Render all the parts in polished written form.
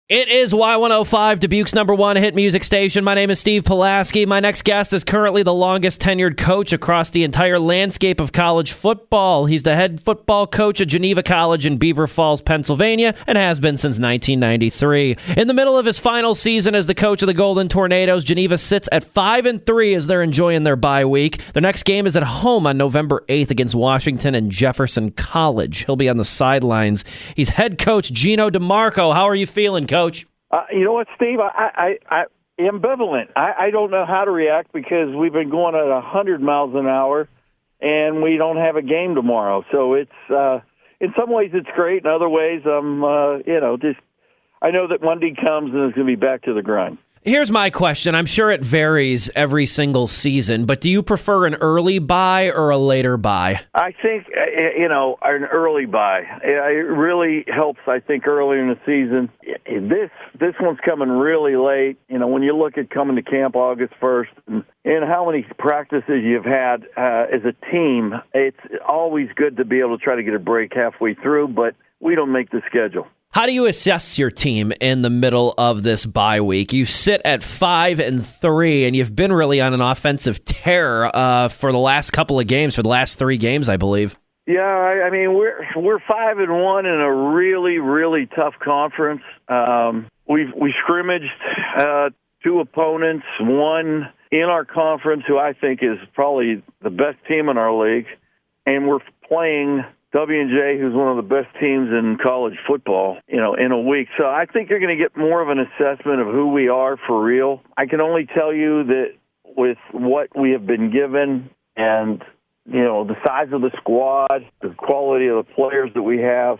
It is Y105, Dubuque's number one hit music station. My name is Steve Pulaski. My next guest is currently the longest tenured coach across the entire landscape of college football. He's the head football coach at Geneva College in Beaver Falls, Pennsylvania, and has been since 1993. In the middle of his final season as the coach of the Golden Tornadoes, Geneva sits at 5-3 as they're enjoying their bye week. Their next game is at home on November 8th against Washington and Jefferson College. He'll be on the sidelines. He's head coach Geno DeMarco. How are you feeling, Coach? You know what, Steve? I ambivalent. I don't know how to react because we've been going at 100 miles an hour, and we don't have a game tomorrow. So it's in some ways it's great. In other ways, I know that Monday comes and it's going to be back to the grind. Here's my question. I'm sure it varies every single season, but do you prefer an early bye or a later bye? I think, an early bye. It really helps, I think, early in the season. This one's coming really late. When you look at coming to camp August 1st and how many practices you've had as a team, it's always good to be able to try to get a break halfway through, but we don't make the schedule. How do you assess your team in the middle of this bye week? You sit at 5-3, and you've been really on an offensive tear for the last couple of games, for the last 3 games, I believe. Yeah, I mean we're 5-1 in a really, really tough conference. We scrimmaged 2 opponents, one in our conference who I think is probably the best team in our league, and we're playing W&J, who's one of the best teams in college football, in a week. So I think you're going to get more of an assessment of who we are for real. I can only tell you that with what we have been given and, the size of the squad, the quality of the players that we have,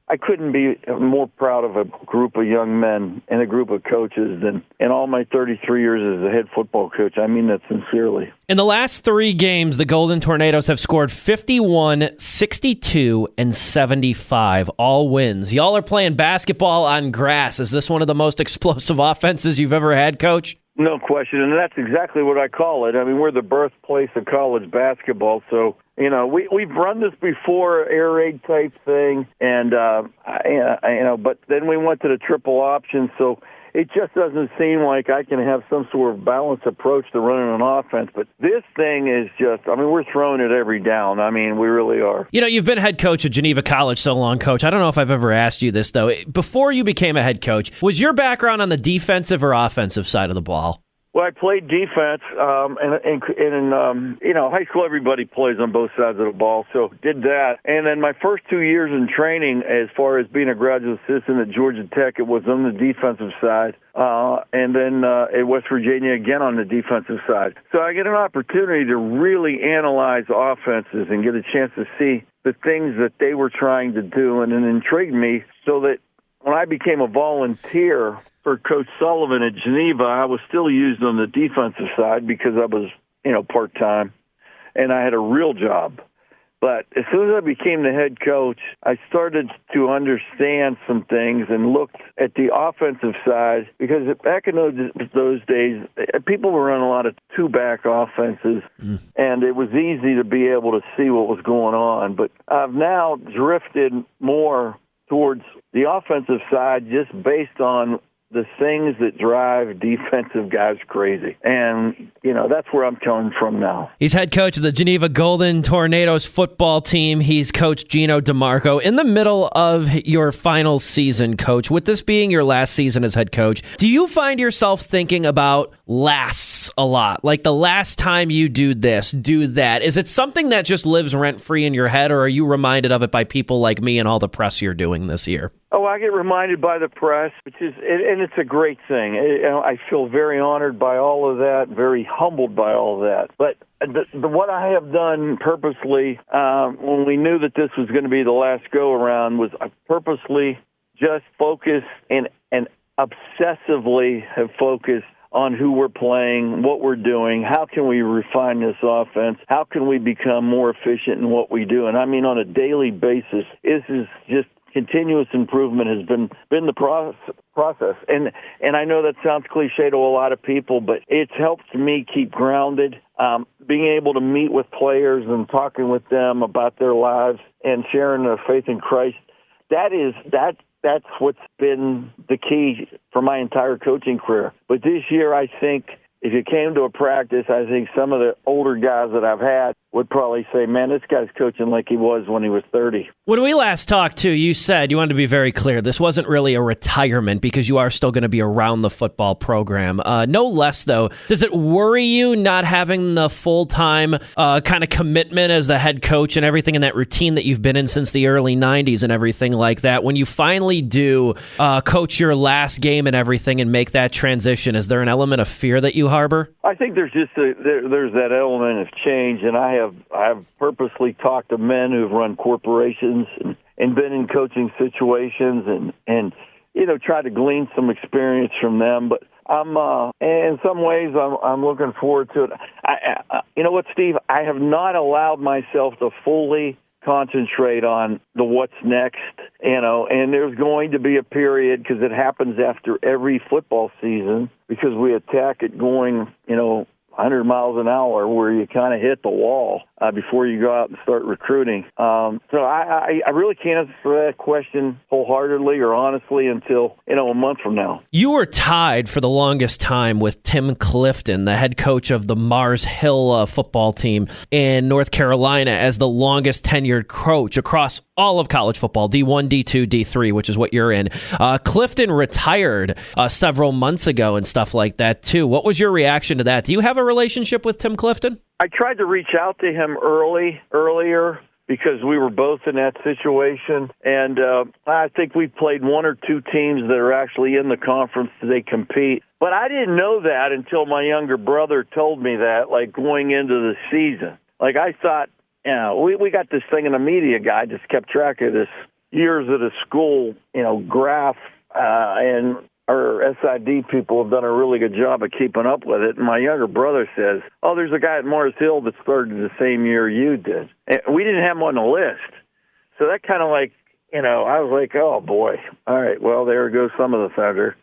I couldn't be more proud of a group of young men and a group of coaches than in all my 33 years as a head football coach. I mean that sincerely. In the last 3 games, the Golden Tornadoes have scored 51, 62, and 75, all wins. Y'all are playing basketball on grass. Is this one of the most explosive offenses you've ever had, Coach? No question, and that's exactly what I call it. I mean, we're the birthplace of college basketball, so we've run this before, air raid type thing, and but then we went to the triple option, so it just doesn't seem like I can have some sort of balanced approach to running an offense. But this thing is just, we're throwing it every down. We really are. You've been head coach at Geneva College so long, Coach. I don't know if I've ever asked you this, though. Before you became a head coach, was your background on the defensive or offensive side of the ball? Well, I played defense, and in high school everybody plays on both sides of the ball, so did that. And then my first 2 years in training, as far as being a graduate assistant at Georgia Tech, it was on the defensive side, and then at West Virginia again on the defensive side. So I get an opportunity to really analyze offenses and get a chance to see the things that they were trying to do, and it intrigued me so that when I became a volunteer for Coach Sullivan at Geneva, I was still used on the defensive side because I was, part-time, and I had a real job. But as soon as I became the head coach, I started to understand some things and looked at the offensive side because back in those days, people were running a lot of 2-back offenses, and it was easy to be able to see what was going on. But I've now drifted more towards the offensive side just based on the things that drive defensive guys crazy. And, that's where I'm coming from now. He's head coach of the Geneva Golden Tornadoes football team. He's Coach Geno DeMarco. In the middle of your final season, Coach, with this being your last season as head coach, do you find yourself thinking about lasts a lot? Like the last time you do this, do that. Is it something that just lives rent-free in your head, or are you reminded of it by people like me and all the press you're doing this year? Oh, I get reminded by the press, and it's a great thing. I feel very honored by all of that, very humbled by all of that. But what I have done purposely, when we knew that this was going to be the last go-around, was I purposely just focused and obsessively have focused on who we're playing, what we're doing, how can we refine this offense, how can we become more efficient in what we do. And on a daily basis, this is just continuous improvement has been the process. And I know that sounds cliche to a lot of people, but it's helped me keep grounded. Being able to meet with players and talking with them about their lives and sharing their faith in Christ, that that's what's been the key for my entire coaching career. But this year, I think if you came to a practice, I think some of the older guys that I've had would probably say, man, this guy's coaching like he was when he was 30. When we last talked, too, you said, you wanted to be very clear, this wasn't really a retirement because you are still going to be around the football program. No less, though. Does it worry you not having the full-time kind of commitment as the head coach and everything in that routine that you've been in since the early 90s and everything like that? When you finally do coach your last game and everything and make that transition, is there an element of fear that you harbor? I think there's just there's that element of change, and I have purposely talked to men who've run corporations and been in coaching situations and tried to glean some experience from them. But I'm in some ways I'm looking forward to it. You know what, Steve? I have not allowed myself to fully concentrate on the what's next, and there's going to be a period, because it happens after every football season, because we attack it going, 100 miles an hour, where you kind of hit the wall before you go out and start recruiting. So I really can't answer that question wholeheartedly or honestly until, a month from now. You were tied for the longest time with Tim Clifton, the head coach of the Mars Hill football team in North Carolina, as the longest tenured coach across all of college football, D1, D2, D3, which is what you're in. Clifton retired several months ago and stuff like that, too. What was your reaction to that? Do you have a relationship with Tim Clifton? I tried to reach out to him earlier because we were both in that situation, and I think we played one or two teams that are actually in the conference that they compete. But I didn't know that until my younger brother told me that, like going into the season. Like I thought, we got this thing in the media guy just kept track of this years at a school, graph, and our SID people have done a really good job of keeping up with it. And my younger brother says, there's a guy at Mars Hill that started the same year you did. And we didn't have him on the list. So that kind of like, I was like, oh, boy. All right, well, there goes some of the thunder.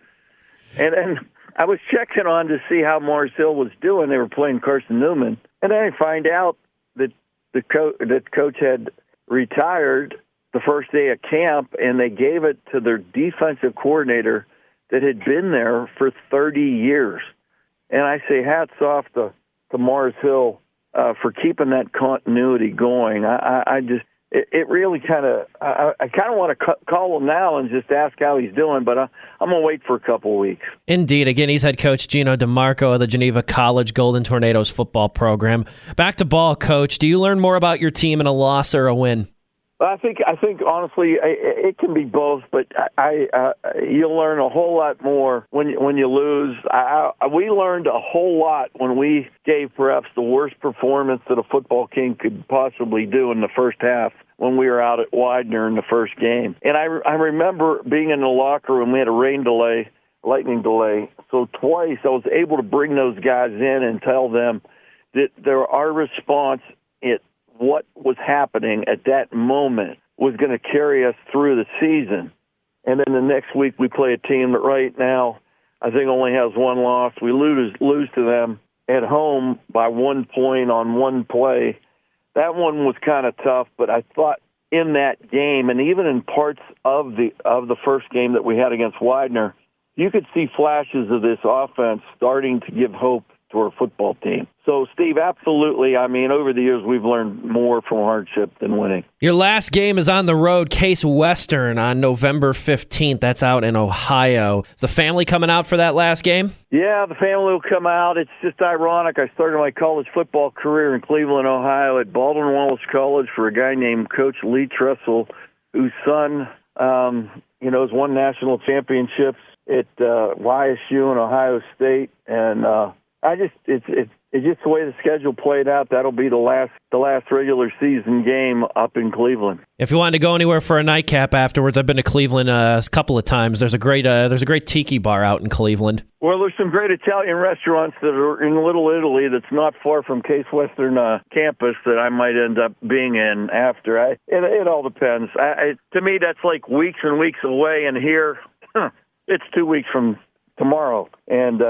And then I was checking on to see how Mars Hill was doing. They were playing Carson Newman. And then I find out that coach had retired the first day of camp, and they gave it to their defensive coordinator that had been there for 30 years. And I say hats off to Mars Hill for keeping that continuity going. It really kind of, I kind of want to call him now and just ask how he's doing, but I'm going to wait for a couple of weeks. Indeed. Again, he's head coach Geno DeMarco of the Geneva College Golden Tornadoes football program. Back to ball, Coach. Do you learn more about your team in a loss or a win? I think honestly it can be both, but you'll learn a whole lot more when you lose. We learned a whole lot when we gave perhaps the worst performance that a football team could possibly do in the first half when we were out at Widener in the first game. And I remember being in the locker room. We had a lightning delay, so twice I was able to bring those guys in and tell them that our response what was happening at that moment was going to carry us through the season. And then the next week we play a team that right now I think only has one loss. We lose to them at home by 1 point on one play. That one was kind of tough, but I thought in that game and even in parts of the first game that we had against Widener, you could see flashes of this offense starting to give hope to our football team. So, Steve, absolutely. I mean, over the years, we've learned more from hardship than winning. Your last game is on the road, Case Western, on November 15th. That's out in Ohio. Is the family coming out for that last game? Yeah, the family will come out. It's just ironic. I started my college football career in Cleveland, Ohio, at Baldwin Wallace College for a guy named Coach Lee Tressel, whose son, has won national championships at YSU and Ohio State, and it's just the way the schedule played out. That'll be the last regular season game up in Cleveland. If you wanted to go anywhere for a nightcap afterwards, I've been to Cleveland a couple of times. There's a great tiki bar out in Cleveland. Well, there's some great Italian restaurants that are in Little Italy that's not far from Case Western campus that I might end up being in after. It all depends. To me, that's like weeks and weeks away, and here it's 2 weeks from tomorrow, and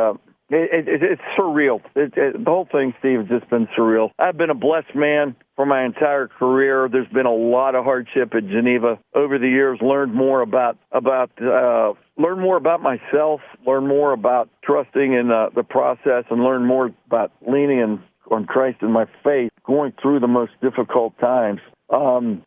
it's surreal. The whole thing, Steve, has just been surreal. I've been a blessed man for my entire career. There's been a lot of hardship at Geneva over the years. Learned more about myself, learn more about trusting in the process, and learn more about leaning on Christ in my faith, going through the most difficult times.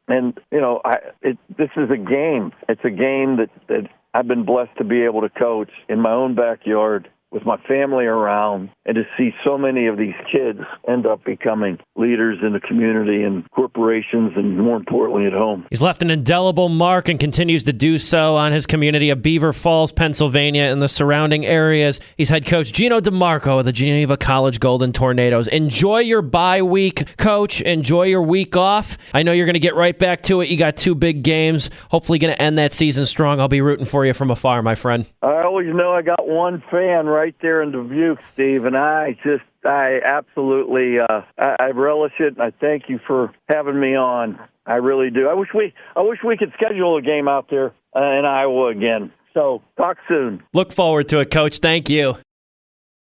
This is a game. It's a game that I've been blessed to be able to coach in my own backyard with my family around, and to see so many of these kids end up becoming leaders in the community and corporations, and more importantly at home. He's left an indelible mark and continues to do so on his community of Beaver Falls, Pennsylvania, and the surrounding areas. He's head coach Geno DeMarco of the Geneva College Golden Tornadoes. Enjoy your bye week, Coach. Enjoy your week off. I know you're going to get right back to it. You got 2 big games. Hopefully going to end that season strong. I'll be rooting for you from afar, my friend. I always know I got one fan right there in Dubuque, Steve, and I absolutely I relish it, and I thank you for having me on. I really do. I wish we could schedule a game out there in Iowa again. So talk soon. Look forward to it, Coach. Thank you.